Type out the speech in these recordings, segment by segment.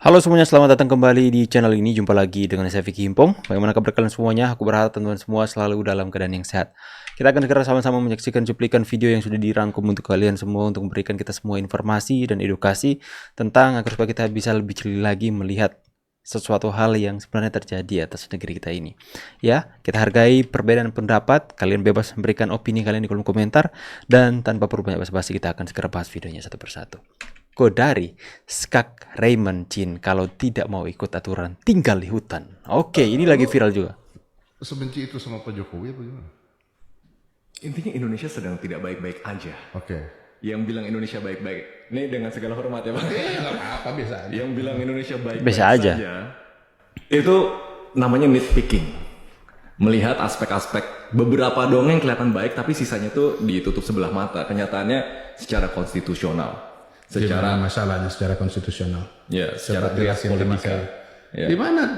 Halo semuanya, selamat datang kembali di channel ini. Jumpa lagi dengan saya Vicky Himpong. Bagaimana kabar kalian semuanya? Aku berharap teman-teman semua selalu dalam keadaan yang sehat. Kita akan segera sama-sama menyaksikan cuplikan video yang sudah dirangkum untuk kalian semua, untuk memberikan kita semua informasi dan edukasi tentang agar supaya kita bisa lebih jeli lagi melihat sesuatu hal yang sebenarnya terjadi atas negeri kita ini. Ya, kita hargai perbedaan pendapat. Kalian bebas memberikan opini kalian di kolom komentar. Dan tanpa perlu banyak basa-basi, kita akan segera bahas videonya satu persatu. Kodari, Skak Raymond Chin kalau tidak mau ikut aturan tinggal di hutan. Oke, ini lagi viral juga. Sebenci itu sama Pak Jokowi apa gimana? Intinya Indonesia sedang tidak baik-baik aja. Oke. Yang bilang Indonesia baik-baik, ini dengan segala hormat ya Pak. Nggak apa-apa, biasa aja. Yang bilang Indonesia baik-baik Biasa aja. saja, itu namanya nitpicking. Melihat aspek-aspek beberapa dongeng kelihatan baik, tapi sisanya tuh ditutup sebelah mata. Kenyataannya secara konstitusional, Secara masalahnya secara konstitusional. ya secara trias politika. Ya.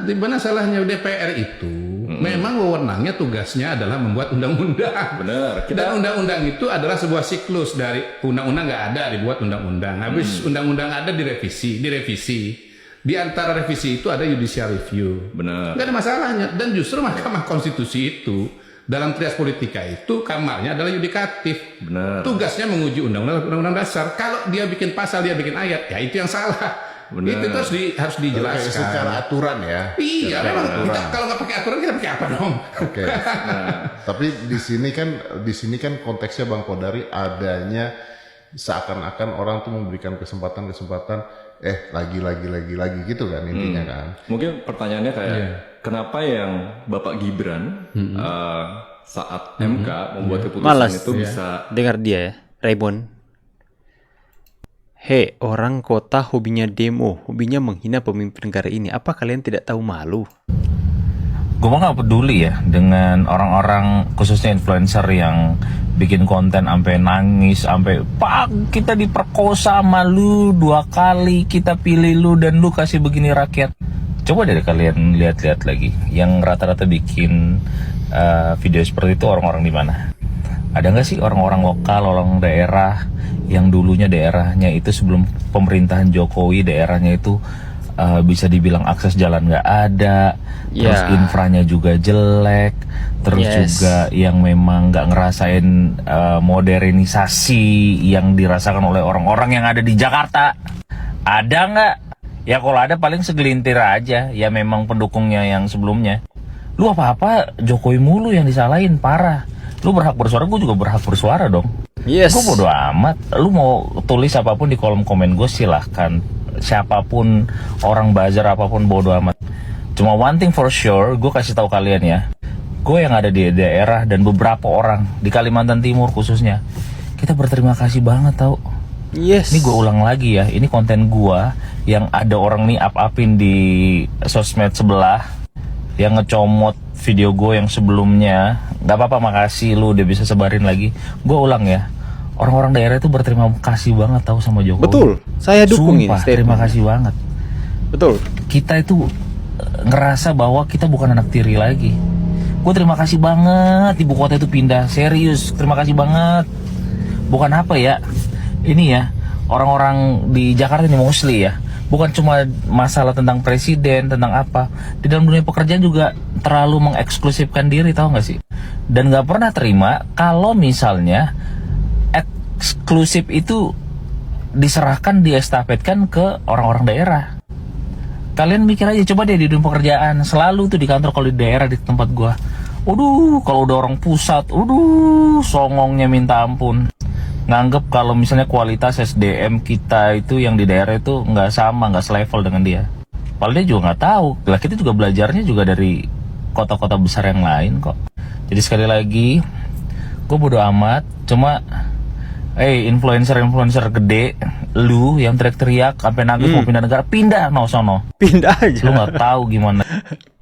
Di mana salahnya DPR itu? Memang wewenangnya tugasnya adalah membuat undang-undang. Benar. Dan undang-undang itu adalah sebuah siklus dari undang-undang nggak ada dibuat undang-undang. Habis undang-undang ada direvisi. Di antara revisi itu ada judicial review. Benar. Nggak ada masalahnya. Dan justru Mahkamah Konstitusi itu dalam trias politika itu kamarnya adalah yudikatif. Benar. Tugasnya menguji undang-undang dasar. Kalau dia bikin pasal, dia bikin ayat, ya itu yang salah. Benar. Itu harus dijelaskan. Secara aturan ya. Iya, memang kita kalau nggak pakai aturan kita pakai apa dong? Oke. Tapi di sini kan konteksnya Bang Kodari adanya seakan-akan orang tuh memberikan kesempatan lagi gitu kan intinya kan. Mungkin pertanyaannya kayak kenapa yang Bapak Gibran saat MK membuat keputusan Malas itu bisa dengar dia ya, Raymond. Hei, orang kota hobinya demo, hobinya menghina pemimpin negara ini. Apa kalian tidak tahu malu? Gue mah gak peduli ya dengan orang-orang khususnya influencer yang bikin konten sampai nangis, sampai pak kita diperkosa sama lu 2 kali, kita pilih lu dan lu kasih begini rakyat. Coba deh kalian lihat-lihat lagi yang rata-rata bikin video seperti itu orang-orang di mana? Ada nggak sih orang-orang lokal, orang daerah yang dulunya daerahnya itu sebelum pemerintahan Jokowi daerahnya itu bisa dibilang akses jalan nggak ada, terus infranya juga jelek, terus juga yang memang nggak ngerasain modernisasi yang dirasakan oleh orang-orang yang ada di Jakarta. Ada nggak? Ya kalau ada paling segelintir aja, ya memang pendukungnya yang sebelumnya. Lu apa-apa Jokowi mulu yang disalahin, parah. Lu berhak bersuara, gue juga berhak bersuara dong. Yes. Gue bodo amat. Lu mau tulis apapun di kolom komen gue silahkan. Siapapun orang buzzer apapun bodo amat. Cuma one thing for sure, gue kasih tahu kalian ya. Gue yang ada di daerah dan beberapa orang di Kalimantan Timur khususnya, kita berterima kasih banget tau. Yes. Ini gue ulang lagi ya. Ini konten gue yang ada orang nih up-upin di sosmed sebelah yang ngecomot video gue yang sebelumnya. Gak apa-apa, makasih lu udah bisa sebarin lagi. Gue ulang ya, orang-orang daerah itu berterima kasih banget tahu sama Jokowi. Betul, saya dukung Sumpah, ini. terima kasih banget. Betul. Kita itu ngerasa bahwa kita bukan anak tiri lagi. Gue terima kasih banget ibu kota itu pindah. Serius, terima kasih banget. Bukan apa ya, ini ya, orang-orang di Jakarta ini mostly ya, bukan cuma masalah tentang presiden, tentang apa. Di dalam dunia pekerjaan juga terlalu mengeksklusifkan diri, tahu nggak sih? Dan nggak pernah terima kalau misalnya eksklusif itu diserahkan, diestafetkan ke orang-orang daerah. Kalian mikir aja, coba deh di dunia pekerjaan, selalu tuh di kantor kalau di daerah di tempat gua. Waduh, kalau udah orang pusat, songongnya minta ampun. Nganggep kalau misalnya kualitas SDM kita itu yang di daerah itu nggak sama, nggak selevel dengan dia. Padahal dia juga nggak tahu. Lah kita juga belajarnya juga dari kota-kota besar yang lain kok. Jadi sekali lagi, gue bodo amat. Cuma, influencer gede, lu yang teriak-teriak sampai nangis mau pindah negara, pindah no sono. Pindah aja. Lu nggak tahu gimana.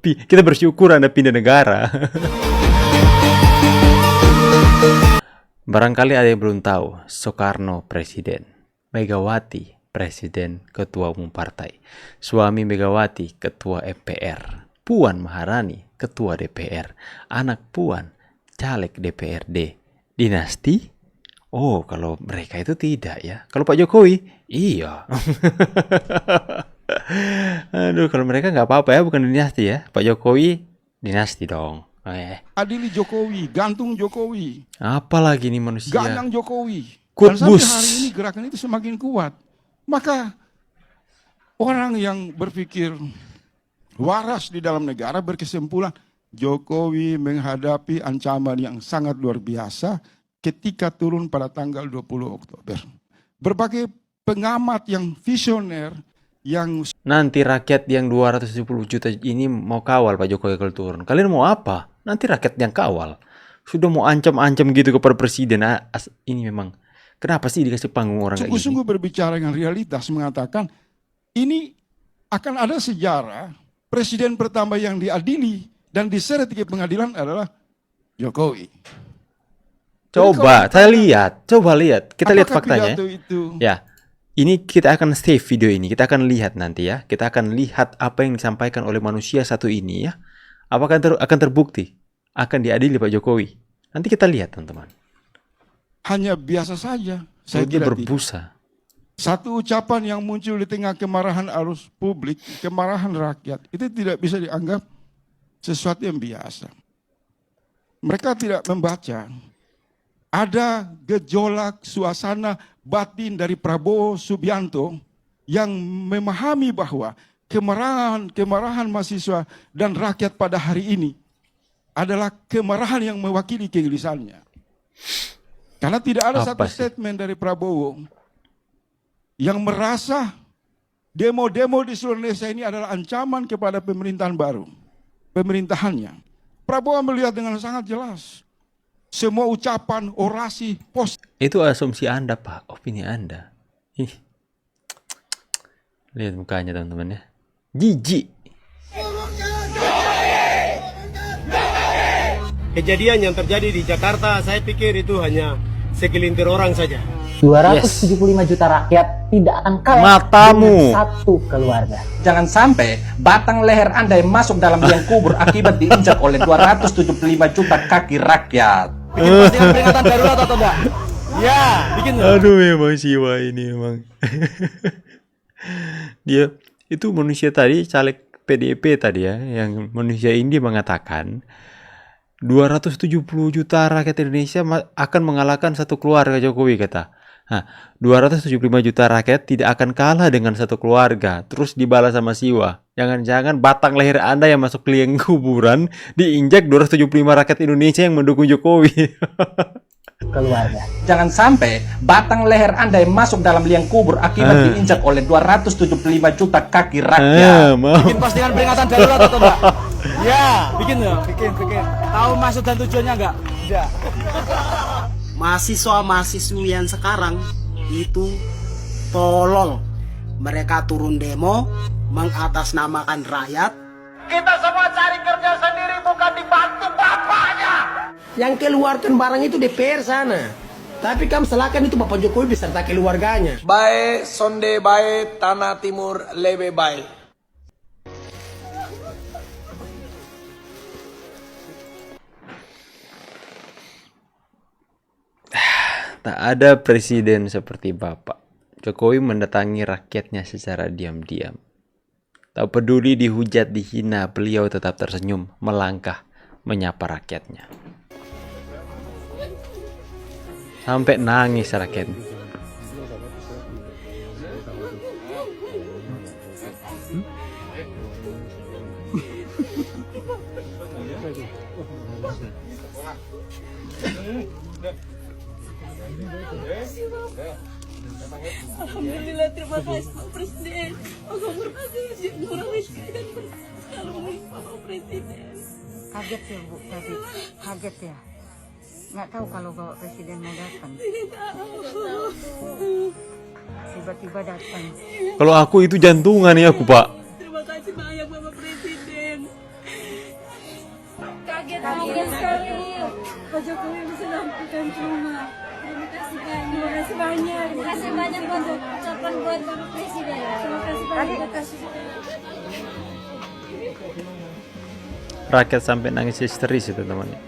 Kita bersyukur Anda pindah negara. Barangkali ada yang belum tahu, Soekarno presiden, Megawati presiden ketua umum partai, suami Megawati ketua MPR, Puan Maharani ketua DPR, anak Puan caleg DPRD, dinasti. Oh, kalau mereka itu tidak ya. Kalau Pak Jokowi, iya. Aduh, kalau mereka nggak apa-apa ya, bukan dinasti ya. Pak Jokowi dinasti dong. Adili Jokowi, gantung Jokowi, Apalagi nih manusia. ganyang Jokowi. Kut Dan sampai bus. hari ini gerakan itu semakin kuat. Maka orang yang berpikir waras di dalam negara berkesimpulan Jokowi menghadapi ancaman yang sangat luar biasa ketika turun pada tanggal 20 Oktober. Berbagai pengamat yang visioner yang Nanti rakyat yang 270 juta ini mau kawal Pak Jokowi kalau turun. Kalian mau apa? Nanti rakyat yang kawal. Sudah mau ancam-ancam gitu kepada presiden. Ini memang, kenapa sih dikasih panggung orang kayak gini? sungguh-sungguh berbicara dengan realitas mengatakan ini akan ada sejarah presiden pertama yang diadili dan diseret ke pengadilan adalah Jokowi. Coba, coba lihat. Kita lihat faktanya. Pidato itu Ya, ini kita akan save video ini. Kita akan lihat nanti ya. Kita akan lihat apa yang disampaikan oleh manusia satu ini ya. Apakah akan terbukti? Akan diadili Pak Jokowi? Nanti kita lihat teman-teman. hanya biasa saja. Saya Dia kira tidak. berbusa. Satu ucapan yang muncul di tengah kemarahan arus publik, kemarahan rakyat, itu tidak bisa dianggap sesuatu yang biasa. Mereka tidak membaca. Ada gejolak suasana batin dari Prabowo Subianto yang memahami bahwa kemarahan mahasiswa dan rakyat pada hari ini adalah kemarahan yang mewakili kegelisahannya. Karena tidak ada satu statement dari Prabowo yang merasa demo-demo di seluruh Indonesia ini adalah ancaman kepada pemerintahan baru, pemerintahannya. Prabowo melihat dengan sangat jelas semua ucapan, orasi, post. Itu asumsi Anda Pak, opini Anda. Ih. Lihat mukanya teman-teman ya. Jijik. Kejadian yang terjadi di Jakarta, saya pikir itu hanya segelintir orang saja. 275 juta rakyat tidak akan kalah Matamu. dengan satu keluarga. Jangan sampai batang leher Anda yang masuk dalam liang kubur akibat diinjak oleh 275 juta kaki rakyat. Bikin postingan peringatan darurat atau enggak? Ya, bikin. Aduh memang siwa ini memang. Dia itu manusia tadi, caleg PDIP tadi ya, yang manusia ini mengatakan 270 juta rakyat Indonesia akan mengalahkan satu keluarga Jokowi kata. Nah, 275 juta rakyat tidak akan kalah dengan satu keluarga. Terus dibalas sama Siwa. Jangan-jangan batang leher Anda yang masuk liang kuburan diinjak 275 rakyat Indonesia yang mendukung Jokowi. Keluarga. Jangan sampai batang leher Anda yang masuk dalam liang kubur akibat diinjak oleh 275 juta kaki rakyat. Bikin postingan peringatan darurat atau enggak? Ya, bikin ya, bikin. Tahu maksud dan tujuannya enggak? Enggak. Mahasiswa-mahasiswi yang sekarang itu tolol. Mereka turun demo mengatasnamakan rakyat. Kita semua cari kerja sendiri, bukan dibantu bapaknya. Yang keluarkan barang itu DPR sana. Tapi kamu salahkan itu Bapak Jokowi beserta keluarganya. Baik, sonde baik, tanah timur lebih baik. Tak ada presiden seperti Bapak. Jokowi mendatangi rakyatnya secara diam-diam. Tak peduli dihujat, dihina, beliau tetap tersenyum, melangkah, menyapa rakyatnya. Sampai nangis rakyat. Alhamdulillah, terima kasih Pak Presiden. Terima kasih murah miskin. Bapak Presiden. Kaget ya Bu tadi, kaget ya. Nggak tahu kalau Bapak Presiden mau datang. Tidak tahu. Tiba-tiba datang. Kalau aku itu jantungan ya aku Pak. Terima kasih banyak Bapak Presiden. Kaget sekali. Pak Jokowi bisa lampukan cuma. Terima kasih banyak. Terima kasih banyak. Terima kasih banyak untuk ucapan buat Bapak Presiden. Terima kasih banyak. Terima kasih. Rakyat sampai nangis histeris itu teman-teman.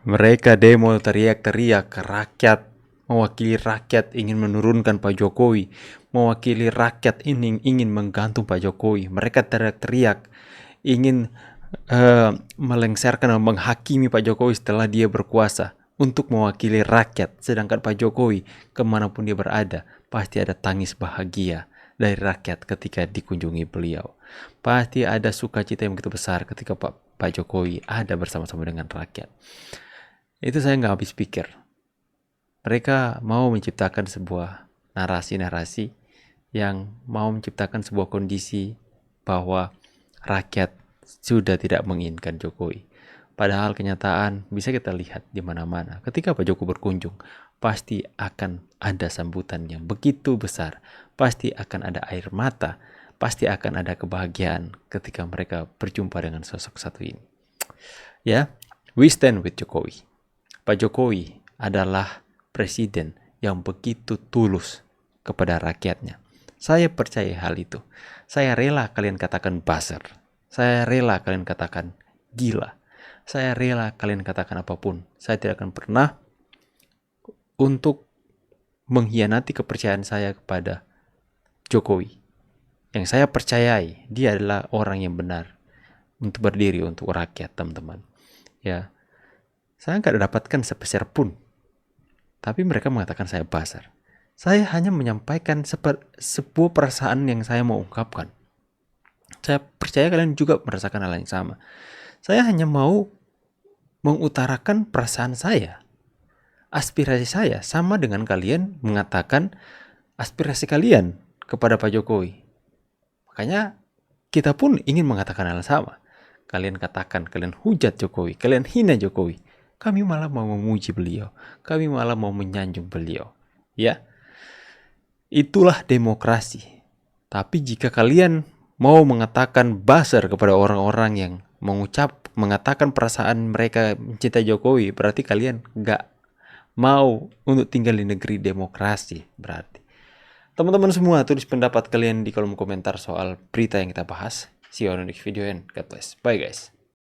Mereka demo teriak-teriak, rakyat mewakili rakyat ingin menurunkan Pak Jokowi, mewakili rakyat ingin menggantung Pak Jokowi. Mereka teriak-teriak ingin melengsarkan dan menghakimi Pak Jokowi setelah dia berkuasa untuk mewakili rakyat. Sedangkan Pak Jokowi kemanapun dia berada pasti ada tangis bahagia dari rakyat ketika dikunjungi beliau. Pasti ada sukacita yang begitu besar ketika Pak Jokowi ada bersama-sama dengan rakyat. Itu saya nggak habis pikir. Mereka mau menciptakan sebuah narasi-narasi yang mau menciptakan sebuah kondisi bahwa rakyat sudah tidak menginginkan Jokowi. Padahal kenyataan bisa kita lihat di mana-mana. Ketika Pak Jokowi berkunjung, pasti akan ada sambutan yang begitu besar. Pasti akan ada air mata. Pasti akan ada kebahagiaan ketika mereka berjumpa dengan sosok satu ini. Ya, we stand with Jokowi. Pak Jokowi adalah presiden yang begitu tulus kepada rakyatnya. Saya percaya hal itu. Saya rela kalian katakan buzzer. Saya rela kalian katakan gila. Saya rela kalian katakan apapun. Saya tidak akan pernah untuk mengkhianati kepercayaan saya kepada Jokowi. Yang saya percayai, dia adalah orang yang benar untuk berdiri untuk rakyat, teman-teman. Ya, saya nggak dapatkan sepeser pun. Tapi mereka mengatakan saya buzzer. Saya hanya menyampaikan sebuah perasaan yang saya mau ungkapkan. Saya percaya kalian juga merasakan hal yang sama. Saya hanya mau mengutarakan perasaan saya. Aspirasi saya sama dengan kalian mengatakan aspirasi kalian kepada Pak Jokowi. Makanya kita pun ingin mengatakan hal sama. Kalian katakan, kalian hujat Jokowi, kalian hina Jokowi. Kami malah mau memuji beliau. Kami malah mau menyanjung beliau. Ya, itulah demokrasi. Tapi jika kalian mau mengatakan buzzer kepada orang-orang yang mengatakan perasaan mereka mencintai Jokowi, berarti kalian nggak mau untuk tinggal di negeri demokrasi. Berarti teman-teman semua, tulis pendapat kalian di kolom komentar soal berita yang kita bahas. See you on the next video and God bless. Bye guys.